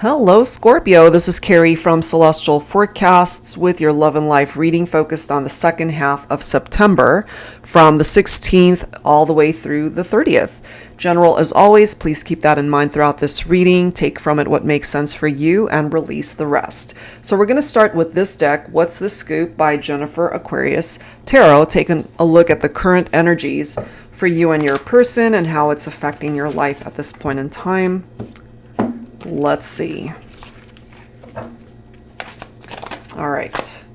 Hello, Scorpio. This is Carrie from Celestial Forecasts with your love and life reading focused on the second half of September from the 16th all the way through the 30th. General, as always, please keep that in mind throughout this reading. Take from it what makes sense for you and release the rest. So we're going to start with this deck, What's the Scoop by Jennifer Aquarius Tarot, taking a look at the current energies for you and your person and how it's affecting your life at this point in time. Let's see. All right.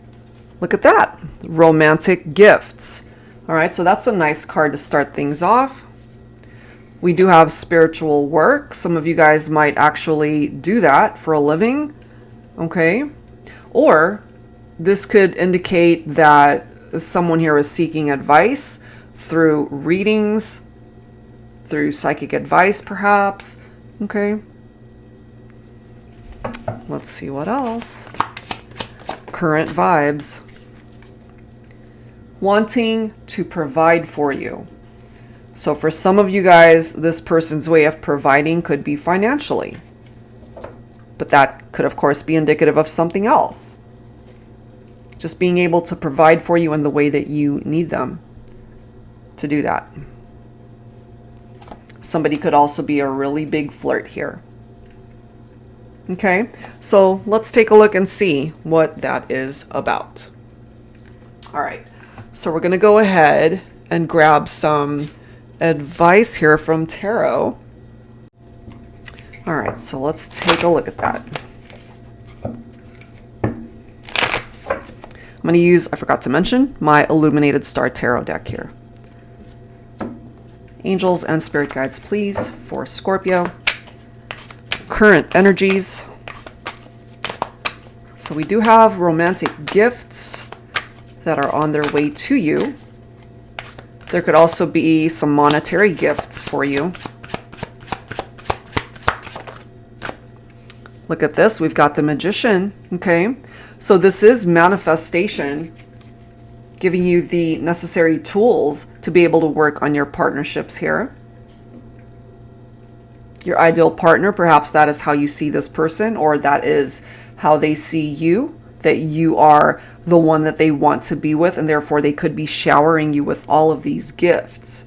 Look at that. Romantic gifts. All right, so that's a nice card to start things off. We do have spiritual work. Some of you guys might actually do that for a living. Okay. Or this could indicate that someone here is seeking advice through readings, through psychic advice perhaps. Okay. Let's see what else. Current vibes. Wanting to provide for you. So for some of you guys, this person's way of providing could be financially. But that could, of course, be indicative of something else. Just being able to provide for you in the way that you need them to do that. Somebody could also be a really big flirt here. Okay, so let's take a look and see what that is about. All right, so we're going to go ahead and grab some advice here from Tarot. All right, so let's take a look at that. I'm going to use, I forgot to mention, my Illuminated Star Tarot deck here. Angels and Spirit Guides, please, for Scorpio. Current energies. So we do have romantic gifts that are on their way to you. There could also be some monetary gifts for you. Look at this. We've got the Magician. Okay. So this is manifestation, giving you the necessary tools to be able to work on your partnerships here. Your ideal partner, perhaps that is how you see this person, or that is how they see you, that you are the one that they want to be with, and therefore they could be showering you with all of these gifts.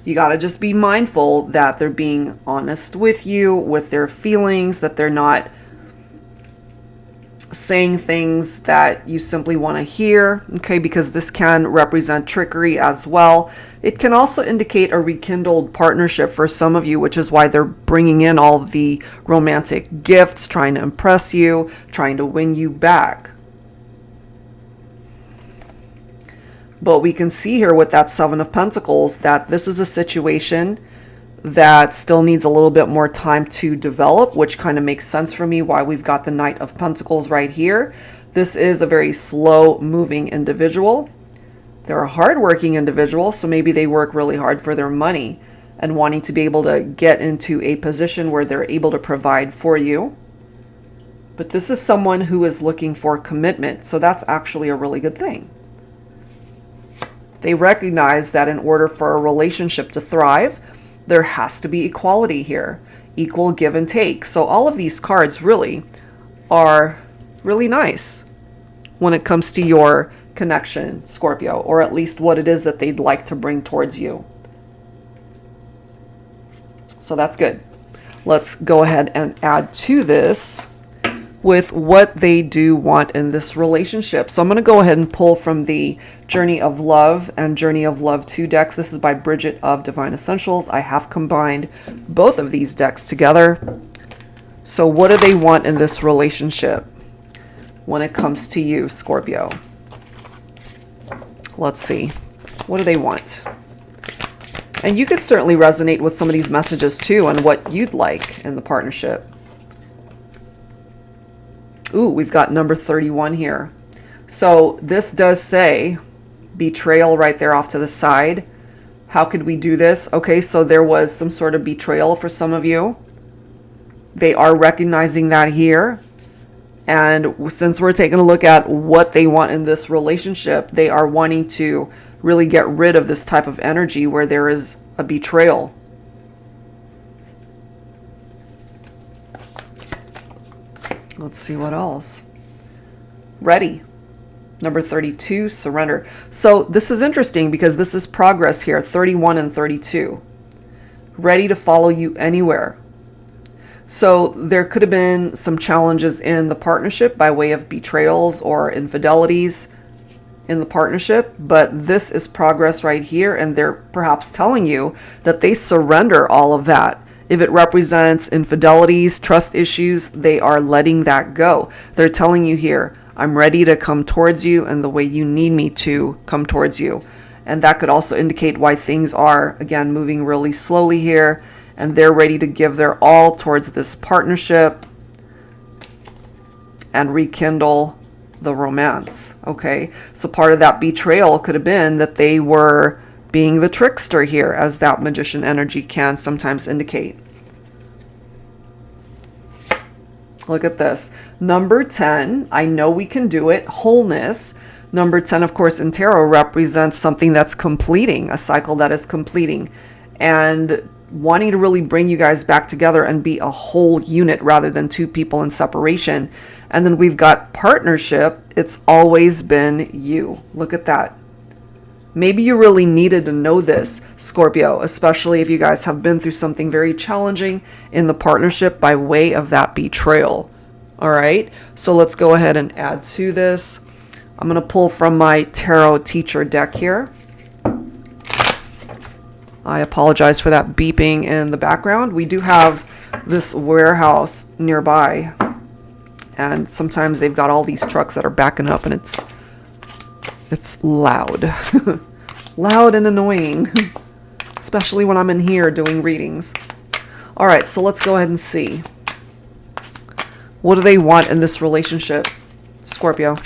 You got to just be mindful that they're being honest with you, with their feelings, that they're not saying things that you simply want to hear, okay, because this can represent trickery as well. It can also indicate a rekindled partnership for some of you, which is why they're bringing in all the romantic gifts, trying to impress you, trying to win you back. But we can see here with that Seven of Pentacles that this is a situation that still needs a little bit more time to develop, which kind of makes sense for me why we've got the Knight of Pentacles right here. This is a very slow moving individual. They're a hardworking individual, so maybe they work really hard for their money and wanting to be able to get into a position where they're able to provide for you. But this is someone who is looking for commitment, so that's actually a really good thing. They recognize that in order for a relationship to thrive, there has to be equality here, equal give and take. So all of these cards really are really nice when it comes to your connection, Scorpio, or at least what it is that they'd like to bring towards you. So that's good. Let's go ahead and add to this with what they do want in this relationship. So I'm going to go ahead and pull from the Journey of Love and Journey of Love 2 decks. This is by Bridget of Divine Essentials. I have combined both of these decks together. So what do they want in this relationship when it comes to you, Scorpio? Let's see. What do they want? And you could certainly resonate with some of these messages too and what you'd like in the partnership. Ooh, we've got number 31 here. So this does say betrayal right there off to the side. How could we do this? Okay, so there was some sort of betrayal for some of you. They are recognizing that here. And since we're taking a look at what they want in this relationship, they are wanting to really get rid of this type of energy where there is a betrayal. Let's see what else. Ready. Number 32, surrender. So this is interesting because this is progress here, 31 and 32. Ready to follow you anywhere. So there could have been some challenges in the partnership by way of betrayals or infidelities in the partnership, but this is progress right here, and they're perhaps telling you that they surrender all of that. If it represents infidelities, trust issues, they are letting that go. They're telling you here, I'm ready to come towards you and the way you need me to come towards you. And that could also indicate why things are, again, moving really slowly here, and they're ready to give their all towards this partnership and rekindle the romance. Okay, so part of that betrayal could have been that they were being the trickster here, as that magician energy can sometimes indicate. Look at this. Number 10, I know we can do it, wholeness. Number 10, of course, in tarot represents something that's completing, a cycle that is completing, and wanting to really bring you guys back together and be a whole unit rather than two people in separation. And then we've got partnership. It's always been you. Look at that. Maybe you really needed to know this, Scorpio, especially if you guys have been through something very challenging in the partnership by way of that betrayal. All right, so let's go ahead and add to this. I'm going to pull from my tarot teacher deck here. I apologize for that beeping in the background. We do have this warehouse nearby, and sometimes they've got all these trucks that are backing up, and it's loud. Loud and annoying, especially when I'm in here doing readings. All right, so let's go ahead and see. What do they want in this relationship, Scorpio?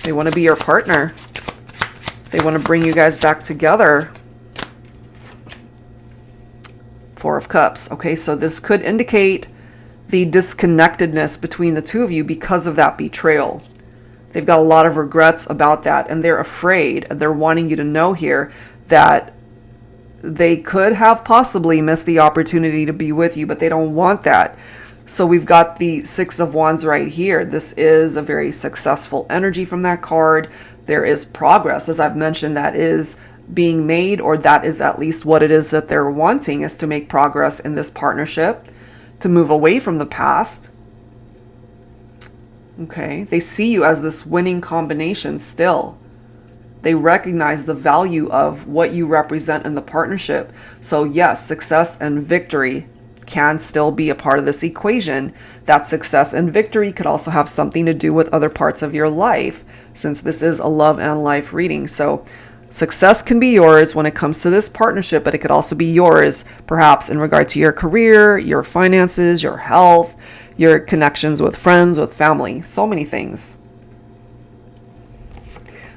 They want to be your partner. They want to bring you guys back together. Four of Cups. Okay, so this could indicate the disconnectedness between the two of you because of that betrayal. They've got a lot of regrets about that, and they're afraid. They're wanting you to know here that they could have possibly missed the opportunity to be with you, but they don't want that. So we've got the Six of Wands right here. This is a very successful energy from that card. There is progress, as I've mentioned, that is being made, or that is at least what it is that they're wanting, is to make progress in this partnership, to move away from the past. Okay, they see you as this winning combination still. They recognize the value of what you represent in the partnership. So yes, success and victory can still be a part of this equation. That success and victory could also have something to do with other parts of your life, since this is a love and life reading. So success can be yours when it comes to this partnership, but it could also be yours perhaps in regard to your career, your finances, your health, your connections with friends, with family, so many things.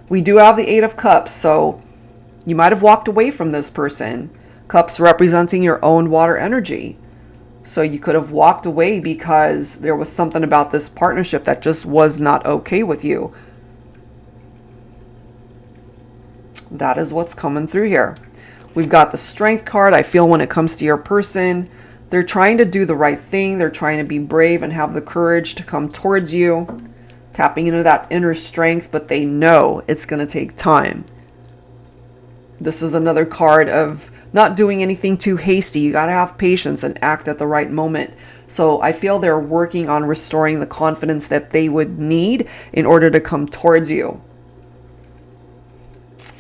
We do have the Eight of Cups, so you might have walked away from this person. Cups representing your own water energy. So you could have walked away because there was something about this partnership that just was not okay with you. That is what's coming through here. We've got the Strength card. I feel when it comes to your person, they're trying to do the right thing. They're trying to be brave and have the courage to come towards you, tapping into that inner strength, but they know it's going to take time. This is another card of not doing anything too hasty. You got to have patience and act at the right moment. So I feel they're working on restoring the confidence that they would need in order to come towards you.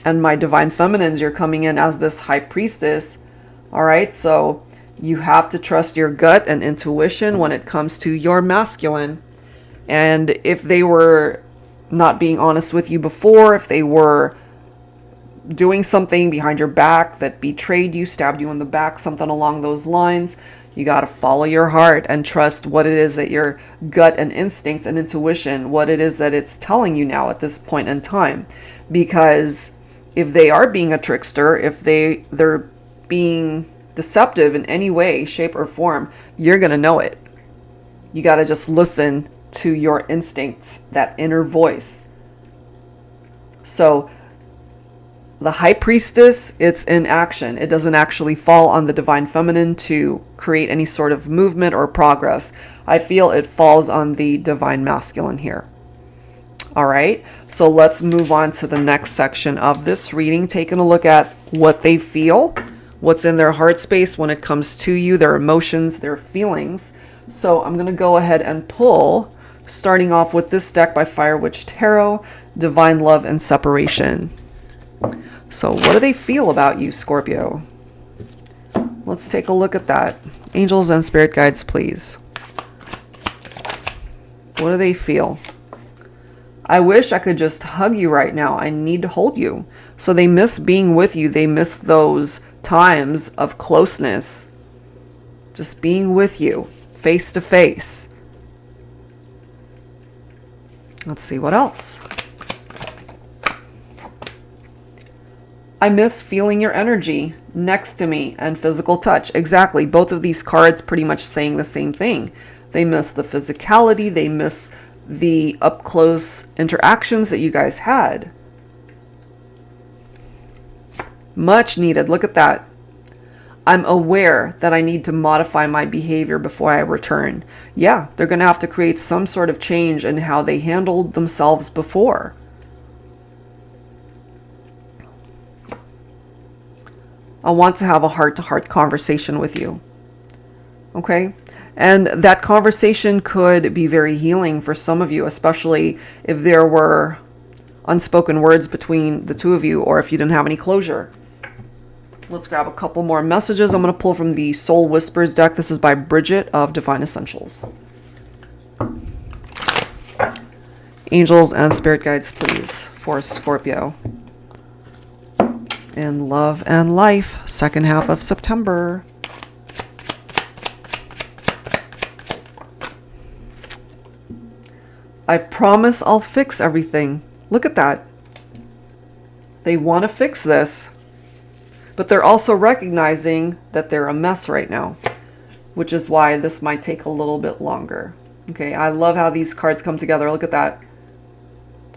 And my divine feminines, you're coming in as this high priestess. All right, so you have to trust your gut and intuition when it comes to your masculine. And if they were not being honest with you before, if they were doing something behind your back that betrayed you, stabbed you in the back, something along those lines, you got to follow your heart and trust what it is that your gut and instincts and intuition, what it is that it's telling you now at this point in time. Because if they are being a trickster, if they're being deceptive in any way, shape, or form, you're going to know it. You got to just listen to your instincts, that inner voice. So The High Priestess, it's in action. It doesn't actually fall on the Divine Feminine to create any sort of movement or progress. I feel it falls on the Divine Masculine here. All right, so let's move on to the next section of this reading, taking a look at what they feel, what's in their heart space when it comes to you, their emotions, their feelings. So I'm going to go ahead and pull, starting off with this deck by Fire Witch Tarot, Divine Love and Separation. So what do they feel about you, Scorpio? Let's take a look at that. Angels and spirit guides, please. What do they feel? I wish I could just hug you right now. I need to hold you. So they miss being with you. They miss those times of closeness. Just being with you, face to face. Let's see what else. I miss feeling your energy next to me and physical touch. Exactly. Both of these cards pretty much saying the same thing. They miss the physicality. They miss the up close interactions that you guys had. Much needed. Look at that. I'm aware that I need to modify my behavior before I return. Yeah, they're going to have to create some sort of change in how they handled themselves before. I want to have a heart-to-heart conversation with you. Okay? And that conversation could be very healing for some of you, especially if there were unspoken words between the two of you, or if you didn't have any closure. Let's grab a couple more messages. I'm going to pull from the Soul Whispers deck. This is by Bridget of Divine Essentials. Angels and spirit guides, please, for Scorpio. In love and life, second half of September. I promise I'll fix everything. Look at that. They want to fix this, but they're also recognizing that they're a mess right now, which is why this might take a little bit longer. Okay, I love how these cards come together. Look at that.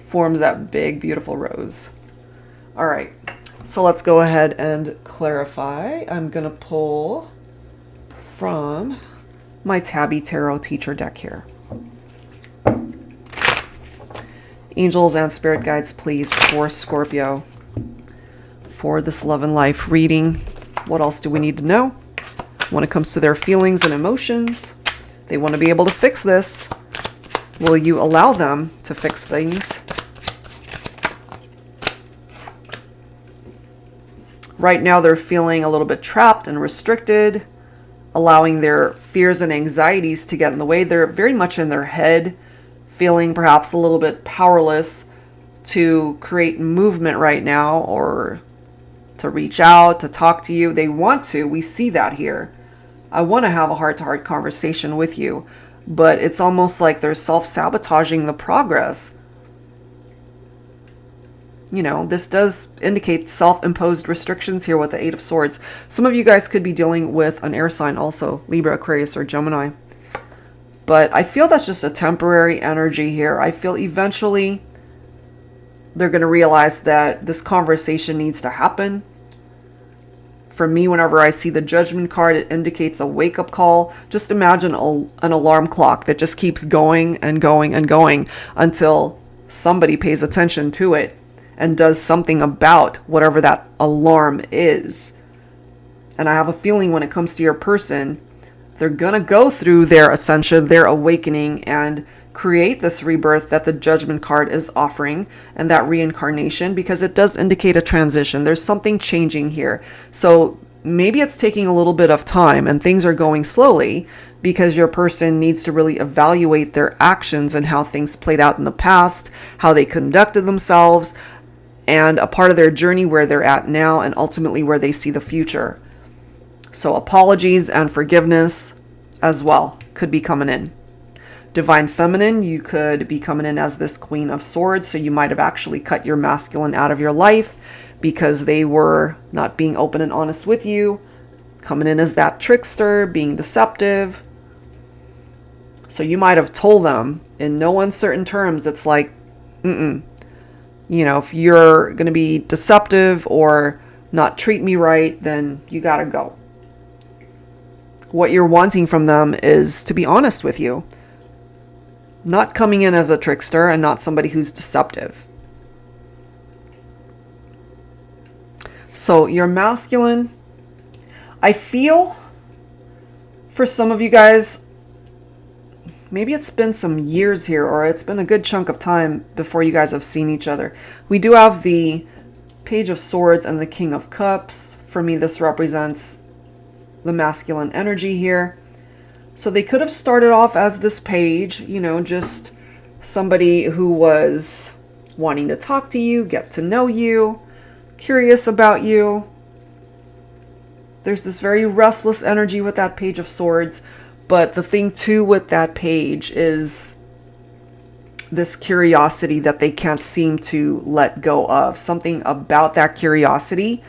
Forms that big, beautiful rose. All right. So let's go ahead and clarify. I'm going to pull from my Tabby Tarot Teacher deck here. Angels and spirit guides, please, for Scorpio. For this love and life reading, what else do we need to know? When it comes to their feelings and emotions, they want to be able to fix this. Will you allow them to fix things? Right now, they're feeling a little bit trapped and restricted, allowing their fears and anxieties to get in the way. They're very much in their head, feeling perhaps a little bit powerless to create movement right now or to reach out, to talk to you. They want to. We see that here. I want to have a heart-to-heart conversation with you, but it's almost like they're self-sabotaging the progress. You know, this does indicate self-imposed restrictions here with the Eight of Swords. Some of you guys could be dealing with an air sign also, Libra, Aquarius, or Gemini. But I feel that's just a temporary energy here. I feel eventually they're going to realize that this conversation needs to happen. For me, whenever I see the Judgment card, it indicates a wake-up call. Just imagine an alarm clock that just keeps going and going and going until somebody pays attention to it and does something about whatever that alarm is. And I have a feeling when it comes to your person, they're going to go through their ascension, their awakening, and create this rebirth that the Judgment card is offering, and that reincarnation, because it does indicate a transition. There's something changing here. So maybe it's taking a little bit of time and things are going slowly because your person needs to really evaluate their actions and how things played out in the past, how they conducted themselves, and a part of their journey where they're at now and ultimately where they see the future. So apologies and forgiveness as well could be coming in. Divine Feminine, you could be coming in as this Queen of Swords, so you might have actually cut your masculine out of your life because they were not being open and honest with you, coming in as that trickster, being deceptive. So you might have told them in no uncertain terms, it's like, You know, if you're going to be deceptive or not treat me right, then you got to go. What you're wanting from them is to be honest with you, not coming in as a trickster and not somebody who's deceptive. So your masculine, I feel for some of you guys, maybe it's been some years here, or it's been a good chunk of time before you guys have seen each other. We do have the Page of Swords and the King of Cups. For me, this represents the masculine energy here. So they could have started off as this page, you know, just somebody who was wanting to talk to you, get to know you, curious about you. There's this very restless energy with that Page of Swords. But the thing too with that page is this curiosity that they can't seem to let go of. Something about that curiosity,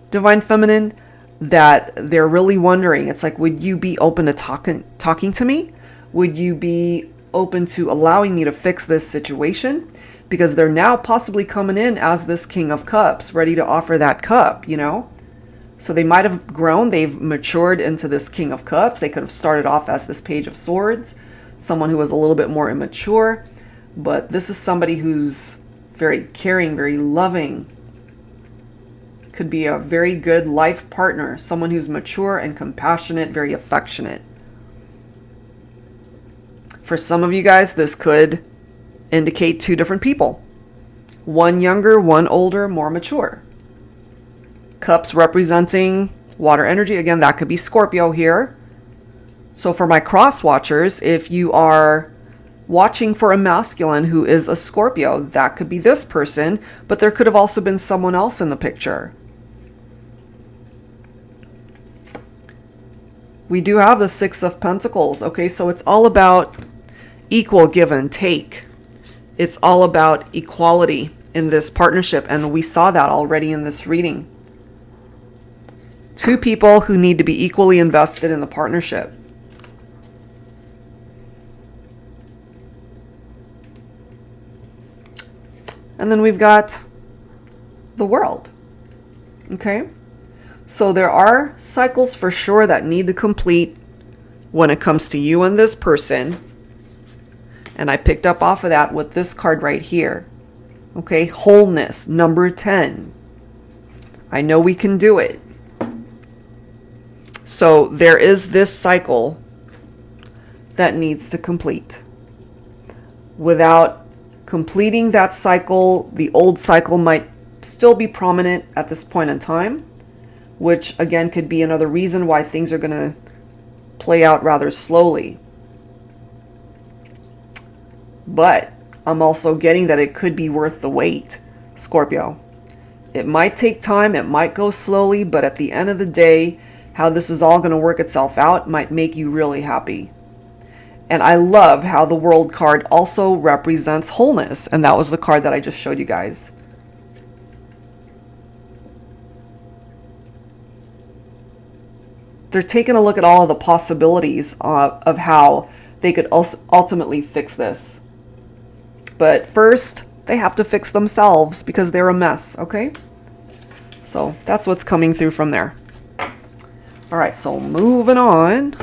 Divine Feminine, that they're really wondering. It's like, would you be open to talking to me? Would you be open to allowing me to fix this situation? Because they're now possibly coming in as this King of Cups, ready to offer that cup, you know? So they might have grown, they've matured into this King of Cups. They could have started off as this Page of Swords, someone who was a little bit more immature. But this is somebody who's very caring, very loving. Could be a very good life partner, someone who's mature and compassionate, very affectionate. For some of you guys, this could indicate two different people. One younger, one older, more mature. Cups representing water energy. Again, that could be Scorpio here. So for my cross watchers, if you are watching for a masculine who is a Scorpio, that could be this person, but there could have also been someone else in the picture. We do have the Six of Pentacles. Okay, so it's all about equal give and take. It's all about equality in this partnership, and we saw that already in this reading. Two people who need to be equally invested in the partnership. And then we've got the World. Okay? So there are cycles for sure that need to complete when it comes to you and this person. And I picked up off of that with this card right here. Okay? Wholeness, number 10. I know we can do it. So there is this cycle that needs to complete. Without completing that cycle, the old cycle might still be prominent at this point in time, which again could be another reason why things are going to play out rather slowly. But I'm also getting that it could be worth the wait, Scorpio. It might take time, it might go slowly, but at the end of the day, how this is all going to work itself out might make you really happy. And I love how the World card also represents wholeness. And that was the card that I just showed you guys. They're taking a look at all of the possibilities of how they could ultimately fix this. But first, they have to fix themselves because they're a mess, okay? So that's what's coming through from there. All right, so moving on.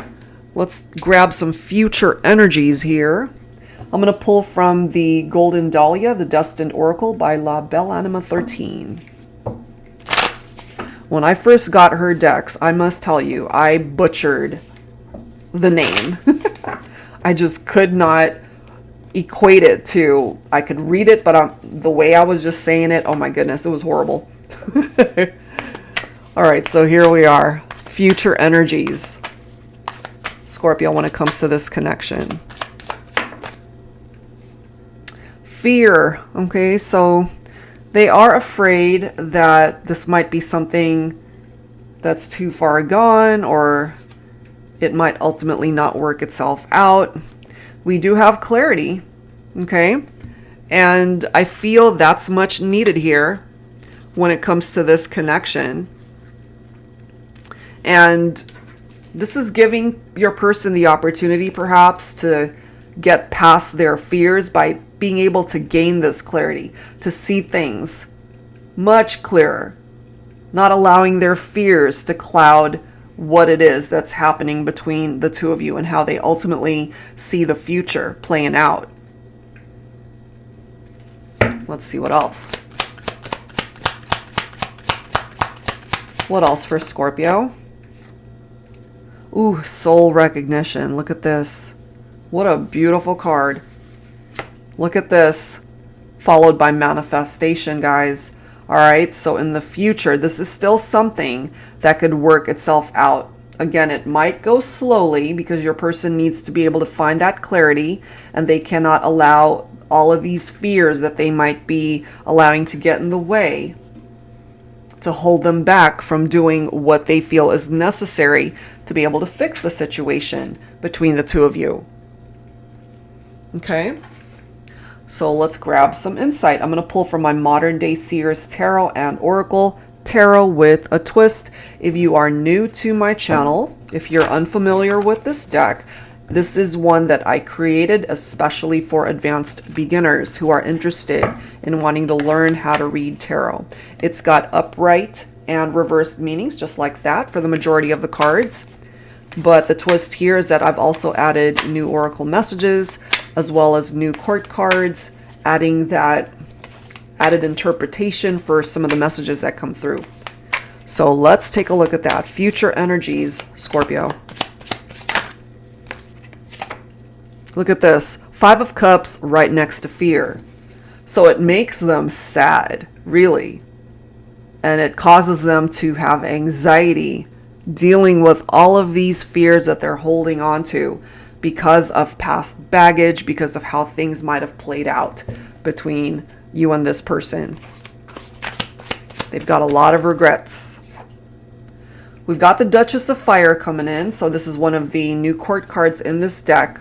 Let's grab some future energies here. I'm going to pull from the Golden Dahlia, the Destined Oracle by La Belle Anima 13. When I first got her decks, I must tell you, I butchered the name. I just could not equate it to, I could read it, but the way I was just saying it, oh my goodness, it was horrible. All right, so here we are. Future energies. Scorpio, when it comes to this connection. Fear. Okay, so they are afraid that this might be something that's too far gone, or it might ultimately not work itself out. We do have clarity, okay? And I feel that's much needed here when it comes to this connection. And this is giving your person the opportunity perhaps to get past their fears by being able to gain this clarity, to see things much clearer, not allowing their fears to cloud what it is that's happening between the two of you and how they ultimately see the future playing out. Let's see what else. What else for Scorpio? Ooh, soul recognition. Look at this. What a beautiful card. Look at this. Followed by manifestation, guys. All right, so in the future, this is still something that could work itself out. Again, it might go slowly because your person needs to be able to find that clarity, and they cannot allow all of these fears that they might be allowing to get in the way to hold them back from doing what they feel is necessary to be able to fix the situation between the two of you. Okay, so let's grab some insight. I'm going to pull from my Modern Day Seers Tarot and Oracle Tarot with a twist. If you are new to my channel, if you're unfamiliar with this deck, this is one that I created especially for advanced beginners who are interested in wanting to learn how to read tarot. It's got upright and reversed meanings just like that for the majority of the cards. But the twist here is that I've also added new oracle messages as well as new court cards, adding that added interpretation for some of the messages that come through. So let's take a look at that. Future energies, Scorpio. Look at this. 5 of Cups right next to fear. So it makes them sad, really. And it causes them to have anxiety dealing with all of these fears that they're holding on to because of past baggage, because of how things might have played out between you and this person. They've got a lot of regrets. We've got the Duchess of Fire coming in. So this is one of the new court cards in this deck.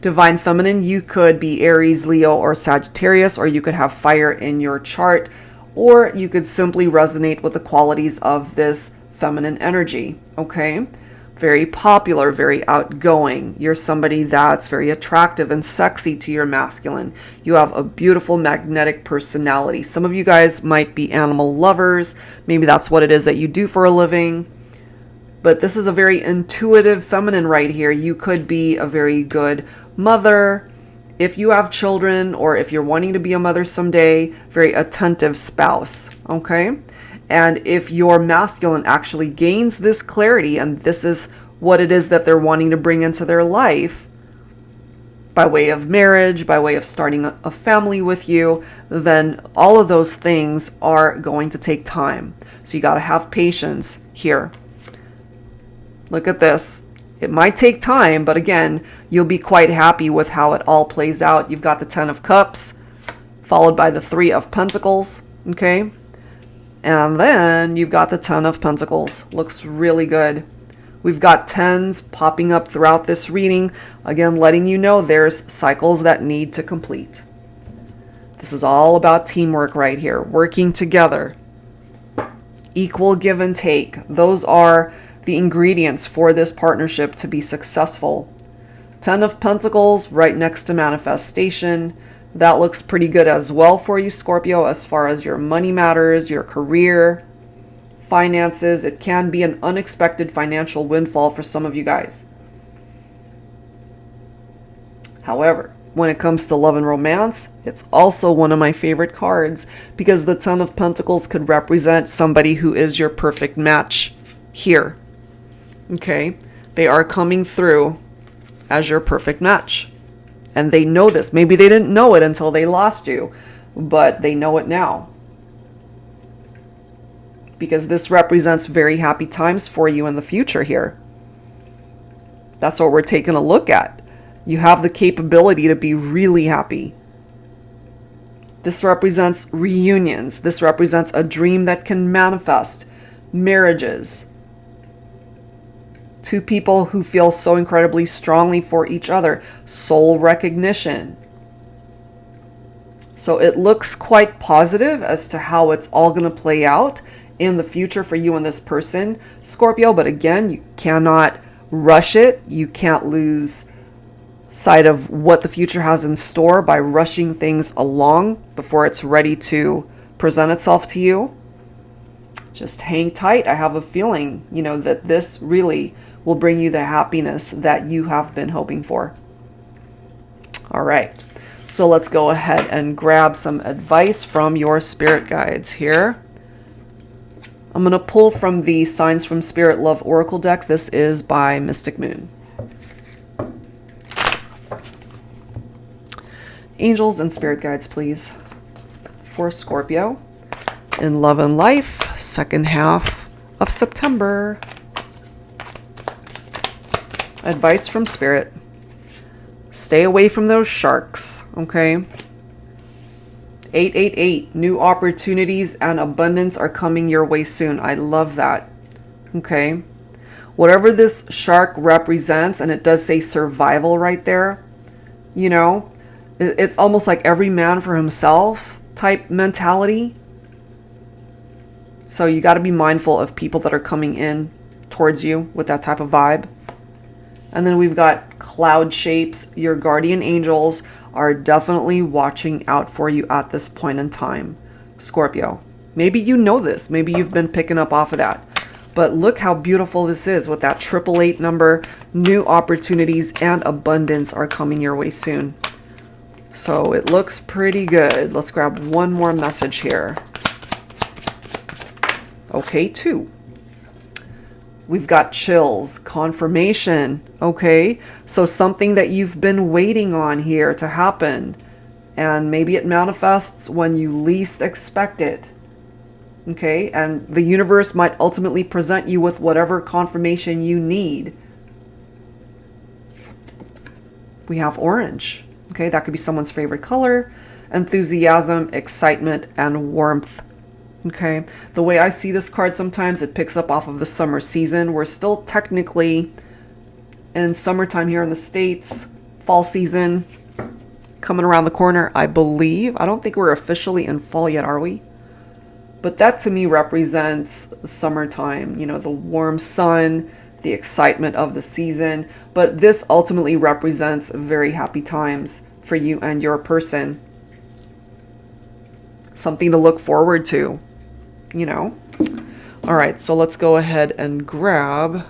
Divine Feminine, you could be Aries, Leo, or Sagittarius, or you could have fire in your chart, or you could simply resonate with the qualities of this feminine energy, okay? Very popular, very outgoing. You're somebody that's very attractive and sexy to your masculine. You have a beautiful magnetic personality. Some of you guys might be animal lovers. Maybe that's what it is that you do for a living. But this is a very intuitive feminine right here. You could be a very good mother if you have children, or if you're wanting to be a mother someday, very attentive spouse, okay? And if your masculine actually gains this clarity, and this is what it is that they're wanting to bring into their life by way of marriage, by way of starting a family with you, then all of those things are going to take time. So you got to have patience here. Look at this. It might take time, but again, you'll be quite happy with how it all plays out. You've got the 10 of Cups, followed by the 3 of Pentacles, okay? And then you've got the 10 of Pentacles. Looks really good. We've got 10s popping up throughout this reading. Again, letting you know there's cycles that need to complete. This is all about teamwork right here. Working together. Equal give and take. Those are the ingredients for this partnership to be successful. 10 of Pentacles right next to manifestation. That looks pretty good as well for you, Scorpio, as far as your money matters, your career, finances. It can be an unexpected financial windfall for some of you guys. However, when it comes to love and romance, it's also one of my favorite cards because the 10 of Pentacles could represent somebody who is your perfect match here. Okay, they are coming through as your perfect match. And they know this. Maybe they didn't know it until they lost you, but they know it now. Because this represents very happy times for you in the future here. That's what we're taking a look at. You have the capability to be really happy. This represents reunions. This represents a dream that can manifest. Marriages. Two people who feel so incredibly strongly for each other. Soul recognition. So it looks quite positive as to how it's all going to play out in the future for you and this person, Scorpio. But again, you cannot rush it. You can't lose side of what the future has in store by rushing things along before it's ready to present itself to you. Just hang tight. I have a feeling, that this really will bring you the happiness that you have been hoping for. All right. So let's go ahead and grab some advice from your spirit guides here. I'm going to pull from the Signs from Spirit Love Oracle deck. This is by Mystic Moon. Angels and spirit guides, please. For Scorpio, in love and life, second half of September. Advice from Spirit. Stay away from those sharks, okay? 888, new opportunities and abundance are coming your way soon. I love that, okay? Whatever this shark represents, and it does say survival right there, it's almost like every man for himself type mentality. So you got to be mindful of people that are coming in towards you with that type of vibe. And then we've got cloud shapes. Your guardian angels are definitely watching out for you at this point in time, Scorpio. Maybe you know this. Maybe you've been picking up off of that. But look how beautiful this is with that 888 number. New opportunities and abundance are coming your way soon. So it looks pretty good. Let's grab one more message here. Okay, 2. We've got chills, confirmation, okay? So something that you've been waiting on here to happen. And maybe it manifests when you least expect it, okay? And the universe might ultimately present you with whatever confirmation you need. We have orange, okay? That could be someone's favorite color. Enthusiasm, excitement, and warmth. Okay, the way I see this card sometimes, it picks up off of the summer season. We're still technically in summertime here in the States. Fall season coming around the corner, I believe. I don't think we're officially in fall yet, are we? But that to me represents summertime, the warm sun, the excitement of the season. But this ultimately represents very happy times for you and your person. Something to look forward to. All right, so let's go ahead and grab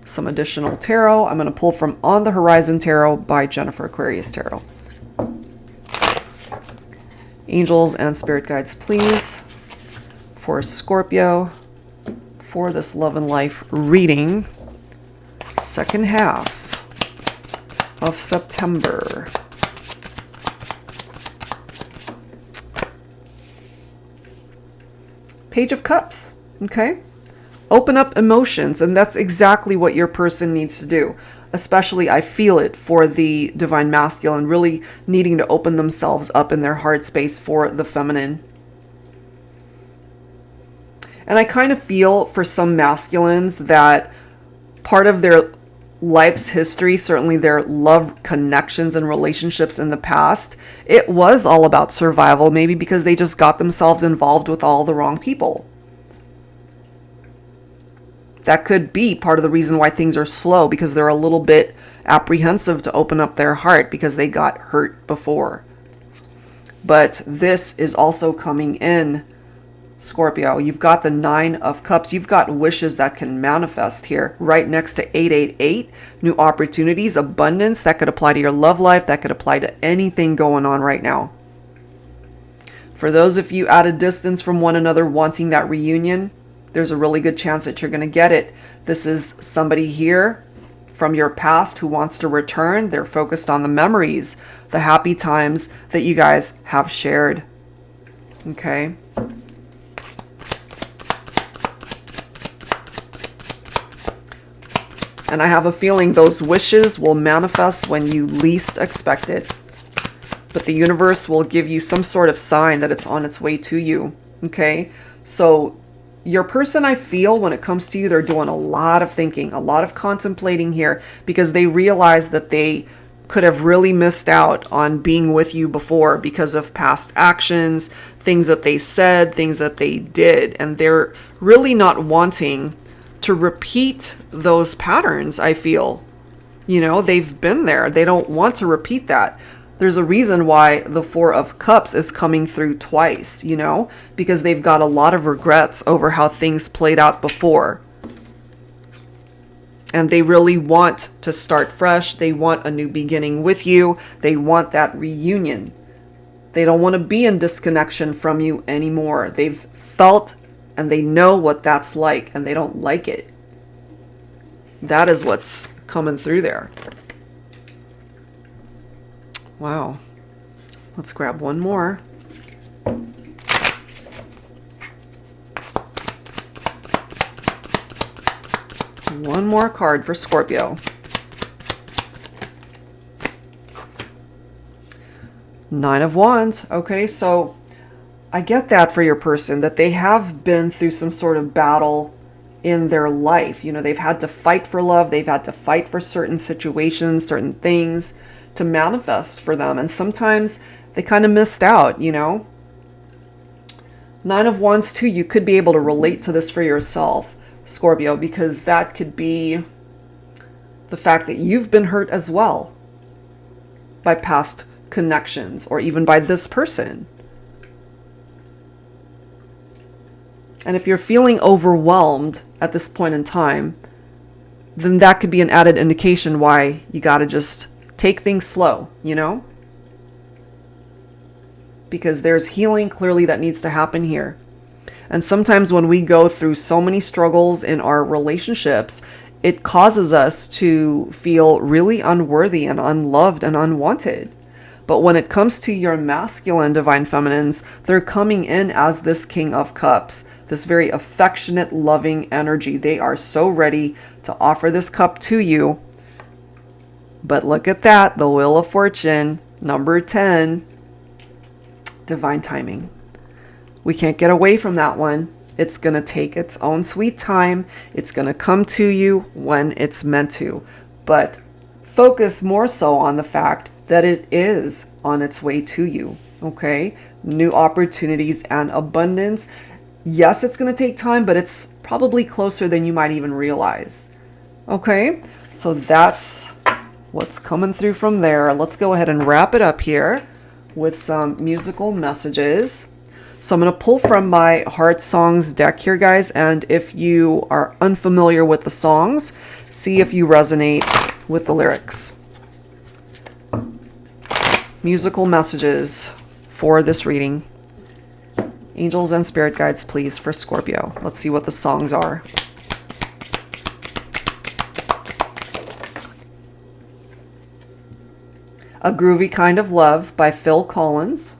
some additional tarot. I'm going to pull from On the Horizon Tarot by Jennifer Aquarius Tarot. Angels and spirit guides, please, for Scorpio, for this love and life reading, second half of September. Page of Cups, okay? Open up emotions, and that's exactly what your person needs to do. Especially, I feel it for the Divine Masculine, really needing to open themselves up in their heart space for the feminine. And I kind of feel for some masculines that part of their life's history, certainly their love connections and relationships in the past, it was all about survival, maybe because they just got themselves involved with all the wrong people. That could be part of the reason why things are slow, because they're a little bit apprehensive to open up their heart because they got hurt before. But this is also coming in, Scorpio. You've got the 9 of Cups. You've got wishes that can manifest here right next to 888. New opportunities, abundance. That could apply to your love life. That could apply to anything going on right now. For those of you at a distance from one another wanting that reunion, there's a really good chance that you're going to get it. This is somebody here from your past who wants to return. They're focused on the memories, the happy times that you guys have shared. Okay. And I have a feeling those wishes will manifest when you least expect it. But the universe will give you some sort of sign that it's on its way to you. Okay? So your person, I feel, when it comes to you, they're doing a lot of thinking, a lot of contemplating here, because they realize that they could have really missed out on being with you before because of past actions, things that they said, things that they did. And they're really not wanting to repeat those patterns, I feel. You know, they've been there. They don't want to repeat that. There's a reason why the Four of Cups is coming through twice, you know, because they've got a lot of regrets over how things played out before. And they really want to start fresh. They want a new beginning with you. They want that reunion. They don't want to be in disconnection from you anymore. They've felt and they know what that's like, and they don't like it. That is what's coming through there. Wow. Let's grab one more. One more card for Scorpio. Nine of Wands. Okay, so I get that for your person, that they have been through some sort of battle in their life. You know, they've had to fight for love. They've had to fight for certain situations, certain things to manifest for them. And sometimes they kind of missed out, you know. Nine of Wands too, you could be able to relate to this for yourself, Scorpio, because that could be the fact that you've been hurt as well by past connections or even by this person. And if you're feeling overwhelmed at this point in time, then that could be an added indication why you got to just take things slow, you know? Because there's healing clearly that needs to happen here. And sometimes when we go through so many struggles in our relationships, it causes us to feel really unworthy and unloved and unwanted. But when it comes to your masculine divine feminines, they're coming in as this King of Cups, this very affectionate, loving energy. They are so ready to offer this cup to you. But look at that, the Wheel of Fortune, number 10, divine timing. We can't get away from that one. It's going to take its own sweet time. It's going to come to you when it's meant to. But focus more so on the fact that it is on its way to you, okay? New opportunities and abundance. Yes, it's going to take time, but it's probably closer than you might even realize, okay? So that's what's coming through from there. Let's go ahead and wrap it up here with some musical messages. So I'm going to pull from my Heart Songs deck here, guys. And if you are unfamiliar with the songs, see if you resonate with the lyrics. Musical messages for this reading. Angels and spirit guides, please, for Scorpio. Let's see what the songs are. A Groovy Kind of Love by Phil Collins.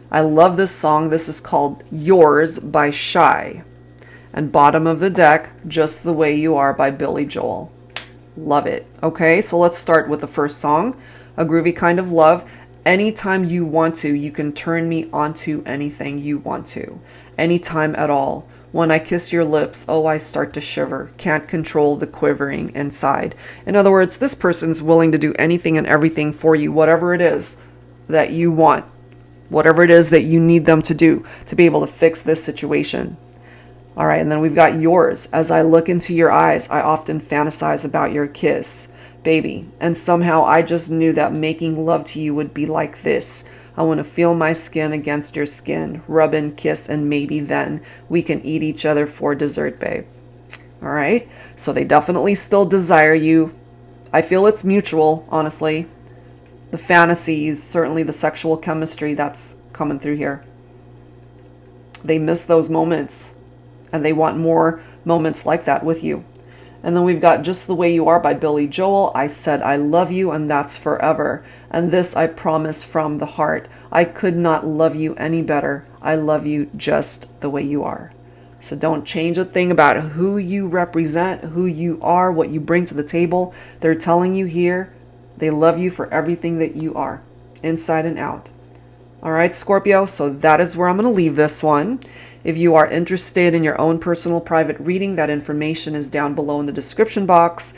I love this song. This is called Yours by Shy. And bottom of the deck, Just the Way You Are by Billy Joel. Love it. Okay, so let's start with the first song. A Groovy Kind of Love. Anytime you want to, you can turn me onto anything you want to. Anytime at all. When I kiss your lips, oh, I start to shiver. Can't control the quivering inside. In other words, this person's willing to do anything and everything for you, whatever it is that you want. Whatever it is that you need them to do to be able to fix this situation. All right, and then we've got yours. As I look into your eyes, I often fantasize about your kiss, baby. And somehow I just knew that making love to you would be like this. I want to feel my skin against your skin, rub and kiss, and maybe then we can eat each other for dessert, babe. All right, so they definitely still desire you. I feel it's mutual, honestly. The fantasies, certainly the sexual chemistry that's coming through here. They miss those moments and they want more moments like that with you. And then we've got Just the Way You Are by Billy Joel. I said I love you and that's forever. And this I promise from the heart. I could not love you any better. I love you just the way you are. So don't change a thing about who you represent, who you are, what you bring to the table. They're telling you here they love you for everything that you are, inside and out. All right, Scorpio, so that is where I'm going to leave this one. If you are interested in your own personal private reading, that information is down below in the description box.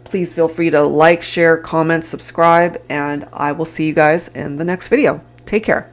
Please feel free to like, share, comment, subscribe, and I will see you guys in the next video. Take care.